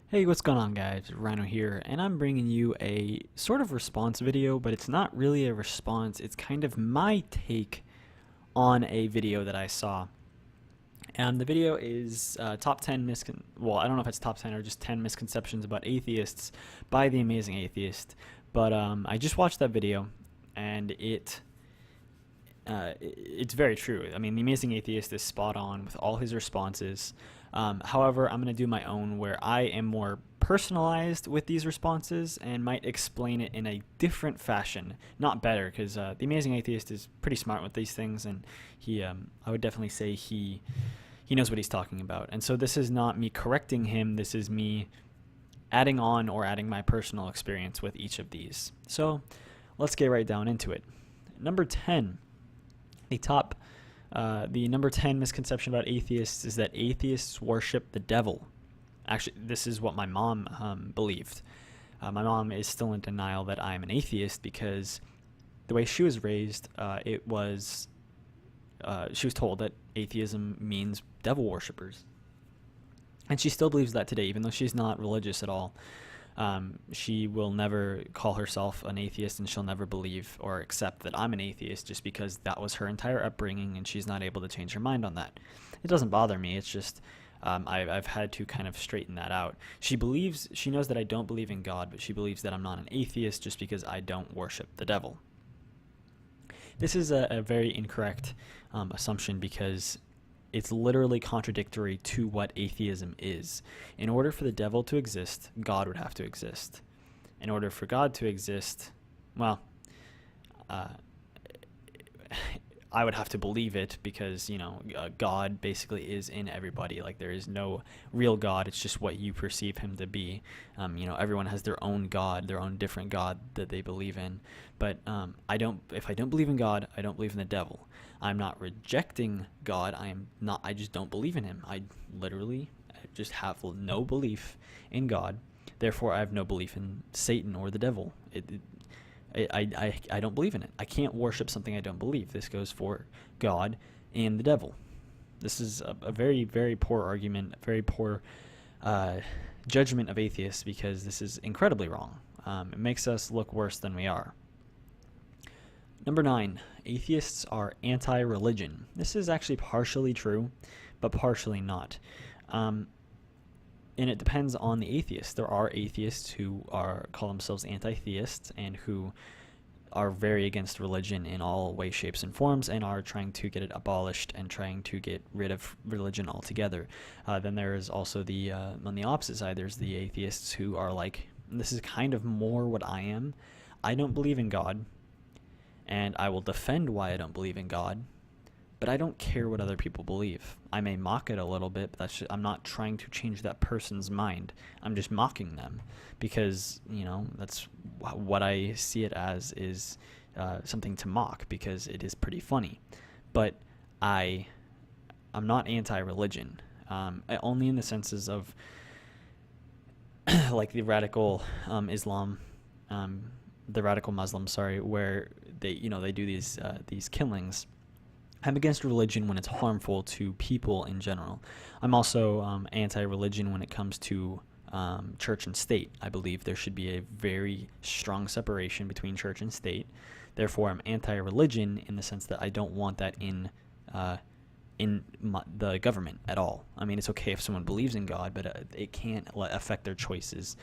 Hey, what's going on, guys? Rhino here, and I'm bringing you a sort of response video, but it's not really a response. It's kind of my take on a video that I saw. And the video is top 10 well, I don't know if it's top 10 or just 10 misconceptions about atheists by The Amazing Atheist. But I just watched that video, and it's very true. I mean, The Amazing Atheist is spot on with all his responses. However, I'm going to do my own where I am more personalized with these responses and might explain it in a different fashion. Not better, because The Amazing Atheist is pretty smart with these things, and I would definitely say he knows what he's talking about. And so this is not me correcting him. This is me adding on or adding my personal experience with each of these. So let's get right down into it. Number 10. The number 10 misconception about atheists is that atheists worship the devil. Actually, this is what my mom believed. My mom is still in denial that I'm an atheist because the way she was raised, she was told that atheism means devil worshippers. And she still believes that today, even though she's not religious at all. She will never call herself an atheist, and she'll never believe or accept that I'm an atheist just because that was her entire upbringing, and she's not able to change her mind on that. It doesn't bother me. It's just I've had to kind of straighten that out. She knows that I don't believe in God, but she believes that I'm not an atheist just because I don't worship the devil. This is a very incorrect assumption because it's literally contradictory to what atheism is. In order for the devil to exist, God would have to exist. In order for God to exist, well, I would have to believe it because, God basically is in everybody. Like, there is no real God. It's just what you perceive him to be. Everyone has their own God, their own different God that they believe in. But if I don't believe in God, I don't believe in the devil. I'm not rejecting God. I just don't believe in him. I literally just have no belief in God. Therefore, I have no belief in Satan or the devil. I don't believe in it. I can't worship something I don't believe. This goes for God and the devil. This is a very, very poor argument, a very poor judgment of atheists because this is incredibly wrong. It makes us look worse than we are. Number 9, atheists are anti-religion. This is actually partially true, but partially not. And it depends on the atheist. There are atheists who call themselves anti-theists and who are very against religion in all ways, shapes, and forms and are trying to get it abolished and trying to get rid of religion altogether. Then there is also on the opposite side, there's the atheists who are like, this is kind of more what I am. I don't believe in God, and I will defend why I don't believe in God, but I don't care what other people believe. I may mock it a little bit, but I'm not trying to change that person's mind. I'm just mocking them because, that's what I see it as is something to mock because it is pretty funny. But I'm not anti-religion, only in the senses of like the radical the radical Muslims, where they do these killings. I'm against religion when it's harmful to people in general. I'm also anti-religion when it comes to church and state. I believe there should be a very strong separation between church and state. Therefore, I'm anti-religion in the sense that I don't want that in the government at all. I mean, it's okay if someone believes in God, but it can't affect their choices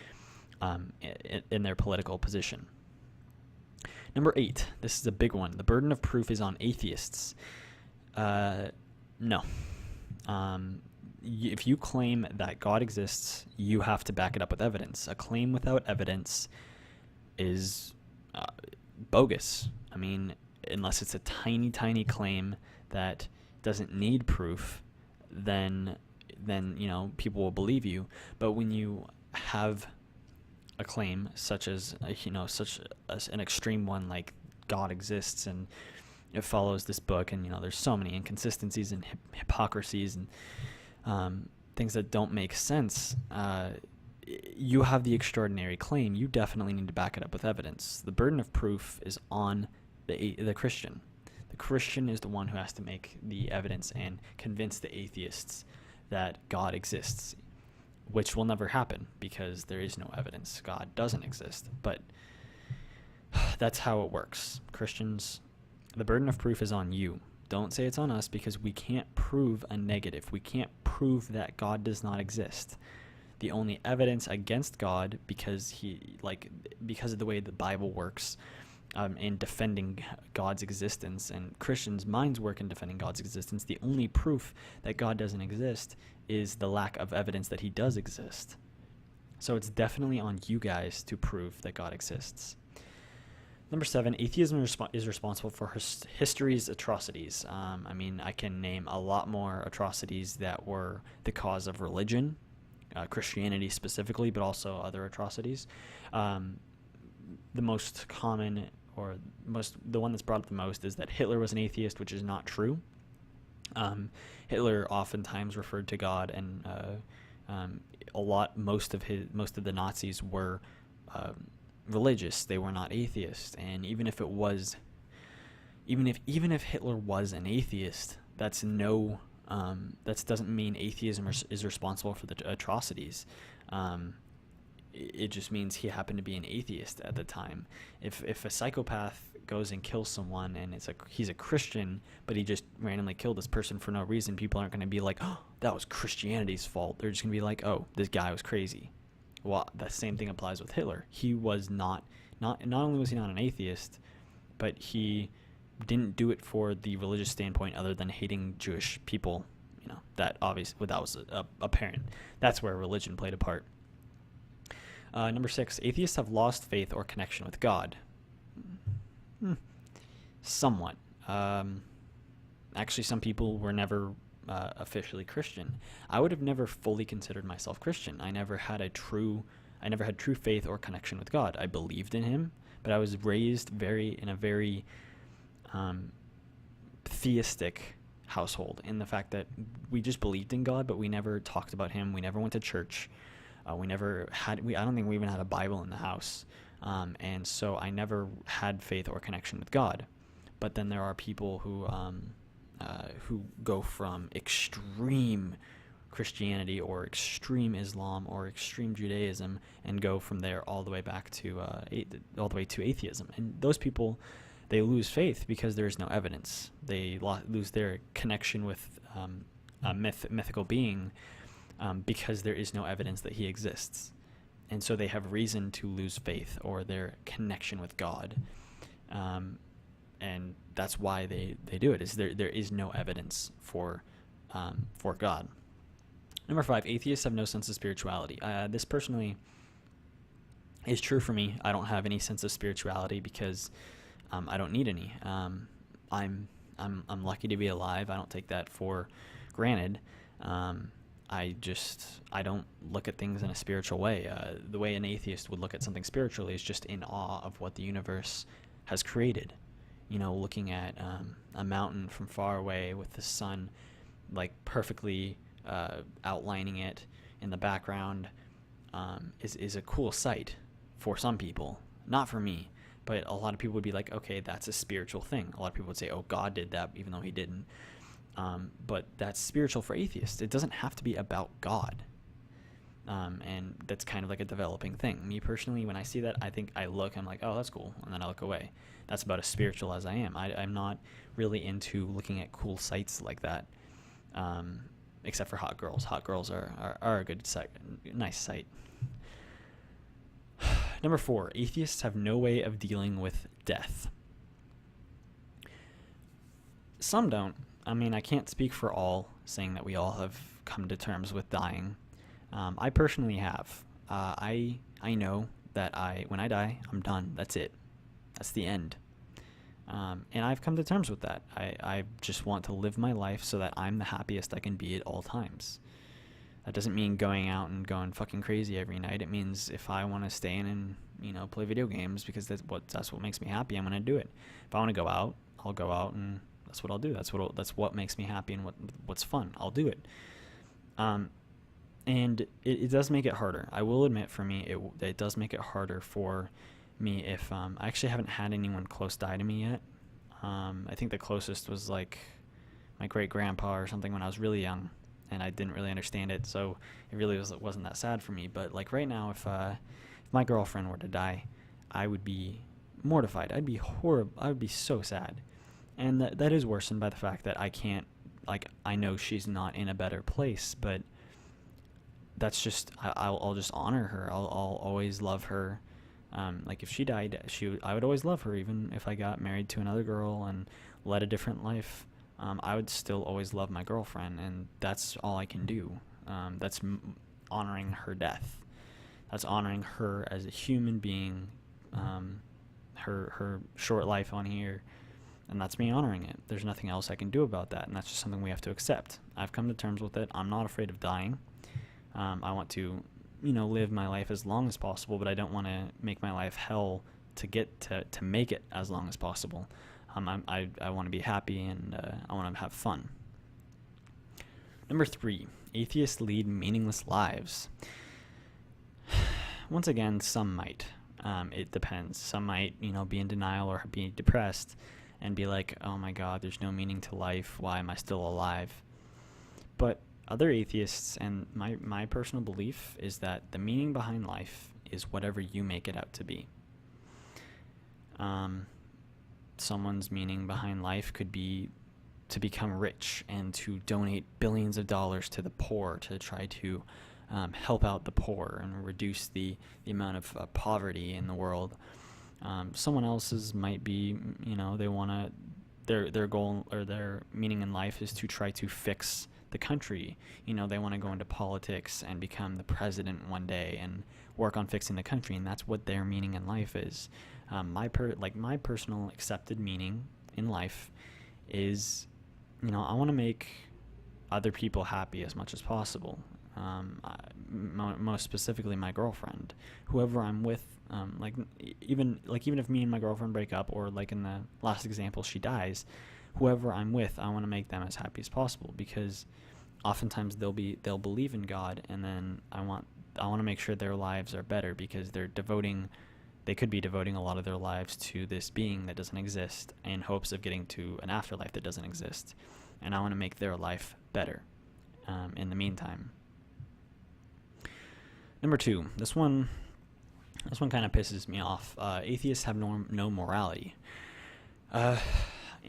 in their political position. Number 8, this is a big one. The burden of proof is on atheists. No. If you claim that God exists, you have to back it up with evidence. A claim without evidence is bogus. I mean, unless it's a tiny, tiny claim that doesn't need proof, then people will believe you. But when you have a claim such as an extreme one like God exists and it follows this book, and there's so many inconsistencies and hypocrisies and things that don't make sense, you have the extraordinary claim. You definitely need to back it up with evidence. The burden of proof is on the Christian. The Christian is the one who has to make the evidence and convince the atheists that God exists. which will never happen because there is no evidence. God doesn't exist. But that's how it works. Christians, the burden of proof is on you. Don't say it's on us, because we can't prove a negative. We can't prove that God does not exist. The only evidence against God, because of the way the Bible works, in defending God's existence, and Christians' minds work in defending God's existence, the only proof that God doesn't exist is the lack of evidence that he does exist. So it's definitely on you guys to prove that God exists. Number 7, atheism is responsible for history's atrocities. I can name a lot more atrocities that were the cause of religion, Christianity specifically, but also other atrocities. The most common, or the one that's brought up the most, is that Hitler was an atheist, which is not true. Hitler oftentimes referred to God, and most of the Nazis were religious. They were not atheists. And even if Hitler was an atheist, that doesn't mean atheism is responsible for the atrocities. It just means he happened to be an atheist at the time. If a psychopath goes and kills someone and he's a Christian, but he just randomly killed this person for no reason, people aren't going to be like, oh, that was Christianity's fault. They're just going to be like, oh, this guy was crazy. Well, the same thing applies with Hitler. He was not only was he not an atheist, but he didn't do it for the religious standpoint other than hating Jewish people. That was apparent. That's where religion played a part. Number 6, atheists have lost faith or connection with God. Somewhat. Actually, some people were never officially Christian. I would have never fully considered myself Christian. I never had true faith or connection with God. I believed in him, but I was raised in a very theistic household, in the fact that we just believed in God, but we never talked about him. We never went to church. I don't think we even had a Bible in the house. And so I never had faith or connection with God. But then there are people who go from extreme Christianity or extreme Islam or extreme Judaism and go from there all the way back to atheism. And those people, they lose faith because there is no evidence. They lose their connection with a mythical being because there is no evidence that he exists. And so they have reason to lose faith or their connection with God. And that's why they do it, is there is no evidence for God. Number 5, atheists have no sense of spirituality. This personally is true for me. I don't have any sense of spirituality because I don't need any. I'm lucky to be alive. I don't take that for granted. I don't look at things in a spiritual way. The way an atheist would look at something spiritually is just in awe of what the universe has created. Looking at a mountain from far away with the sun perfectly outlining it in the background is a cool sight for some people. Not for me, but a lot of people would be like, okay, that's a spiritual thing. A lot of people would say, oh, God did that, even though he didn't. But that's spiritual for atheists. It doesn't have to be about God. And that's kind of like a developing thing. Me personally, when I see that, I'm like, oh, that's cool. And then I look away. That's about as spiritual as I am. I'm not really into looking at cool sights like that. Except for hot girls. Hot girls are a good sight, nice sight. Number 4, atheists have no way of dealing with death. Some don't. I can't speak for all, saying that we all have come to terms with dying. I personally have. I know that when I die, I'm done. That's it. That's the end. And I've come to terms with that. I just want to live my life so that I'm the happiest I can be at all times. That doesn't mean going out and going fucking crazy every night. It means if I want to stay in and play video games because that's what makes me happy, I'm gonna do it. If I want to go out, I'll go out, and that's what I'll do. That's what makes me happy and what's fun. I'll do it. And it does make it harder. I will admit, for me, it does make it harder for me if I actually haven't had anyone close die to me yet. I think the closest was my great grandpa or something when I was really young, and I didn't really understand it, so it really wasn't that sad for me. But like right now, if my girlfriend were to die, I would be mortified. I'd be horrible. I would be so sad, and that is worsened by the fact that I can't. Like, I know she's not in a better place, but that's just I'll just honor her. I'll always love her. Like if she died, I would always love her, even if I got married to another girl and led a different life. I would still always love my girlfriend, and that's all I can do. That's honoring her death. That's honoring her as a human being, her short life on here, and that's me honoring it. There's nothing else I can do about that, and that's just something we have to accept. I've come to terms with it. I'm not afraid of dying. I want to, live my life as long as possible, but I don't want to make my life hell to get to make it as long as possible. I want to be happy, and I want to have fun. Number 3, atheists lead meaningless lives. Once again, some might. It depends. Some might, be in denial or be depressed and be like, oh my God, there's no meaning to life. Why am I still alive? But other atheists, and my personal belief is that the meaning behind life is whatever you make it out to be. Someone's meaning behind life could be to become rich and to donate billions of dollars to the poor, to try to help out the poor and reduce the amount of poverty in the world. Someone else's might be, they want to, their goal or their meaning in life is to try to fix the country. They want to go into politics and become the president one day and work on fixing the country, and that's what their meaning in life is. My personal accepted meaning in life is, I want to make other people happy as much as possible. Most specifically my girlfriend, whoever I'm with. Even if me and my girlfriend break up, or like in the last example, she dies, whoever I'm with, I want to make them as happy as possible, because oftentimes they'll believe in God, and then I want to make sure their lives are better, because they could be devoting a lot of their lives to this being that doesn't exist in hopes of getting to an afterlife that doesn't exist, and I want to make their life better in the meantime. Number 2, this one kind of pisses me off. Atheists have no morality.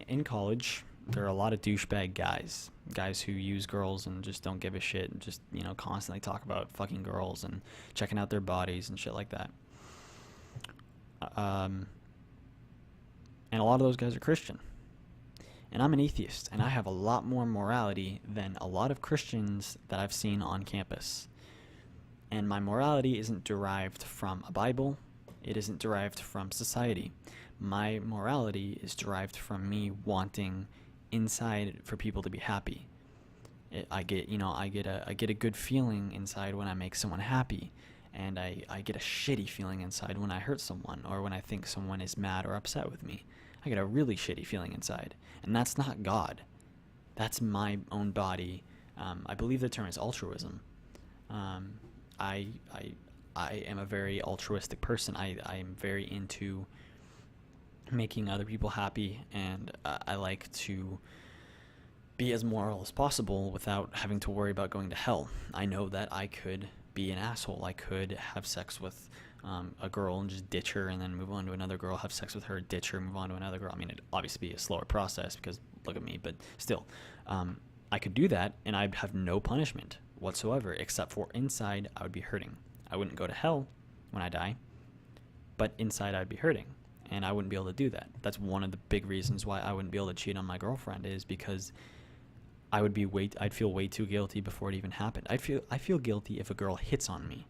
In college, there are a lot of douchebag guys who use girls and just don't give a shit, and just constantly talk about fucking girls and checking out their bodies and shit like that. And a lot of those guys are Christian, and I'm an atheist, and I have a lot more morality than a lot of Christians that I've seen on campus. And my morality isn't derived from a Bible. It isn't derived from society. My morality is derived from me wanting inside for people to be happy. I get a good feeling inside when I make someone happy, and I get a shitty feeling inside when I hurt someone, or when I think someone is mad or upset with me. I get a really shitty feeling inside, and that's not God. That's my own body. I believe the term is altruism. I am a very altruistic person. I am very into making other people happy, and I like to be as moral as possible without having to worry about going to hell. I know that I could be an asshole. I could have sex with a girl and just ditch her, and then move on to another girl, have sex with her, ditch her, move on to another girl. I mean, it'd obviously be a slower process, because look at me, but still, I could do that, and I'd have no punishment whatsoever, except for inside I would be hurting. I wouldn't go to hell when I die, but inside I'd be hurting, and I wouldn't be able to do that. That's one of the big reasons why I wouldn't be able to cheat on my girlfriend, is because I'd feel way too guilty before it even happened. I feel guilty if a girl hits on me,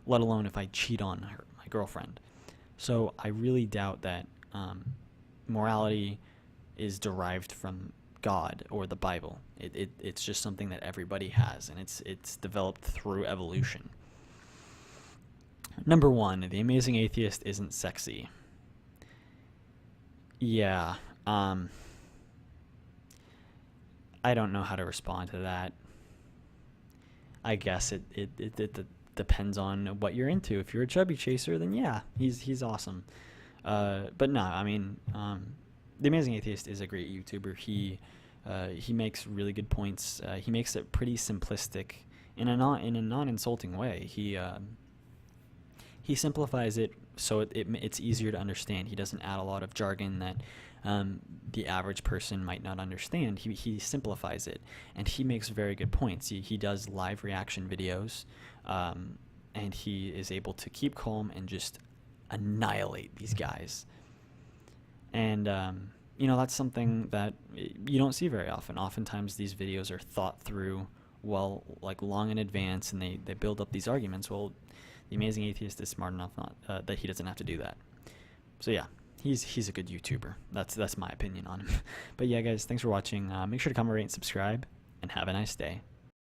let alone if I cheat on my girlfriend. So I really doubt that morality is derived from God or the Bible. It's just something that everybody has, and it's developed through evolution. Number 1, the amazing atheist isn't sexy. Yeah, I don't know how to respond to that. I guess it depends on what you're into. If you're a chubby chaser, then yeah, he's awesome. But no, I mean, the Amazing Atheist is a great YouTuber. He He makes really good points. He makes it pretty simplistic in a non-insulting way. He simplifies it so it's easier to understand. He doesn't add a lot of jargon that the average person might not understand. He simplifies it, and he makes very good points. He does live reaction videos, and he is able to keep calm and just annihilate these guys. And that's something that you don't see very often. Oftentimes these videos are thought through well, like long in advance, and they build up these arguments. Well, the Amazing Atheist is smart enough that he doesn't have to do that. So yeah, he's a good YouTuber. That's my opinion on him. But yeah, guys, thanks for watching. Make sure to comment, rate, and subscribe, and have a nice day.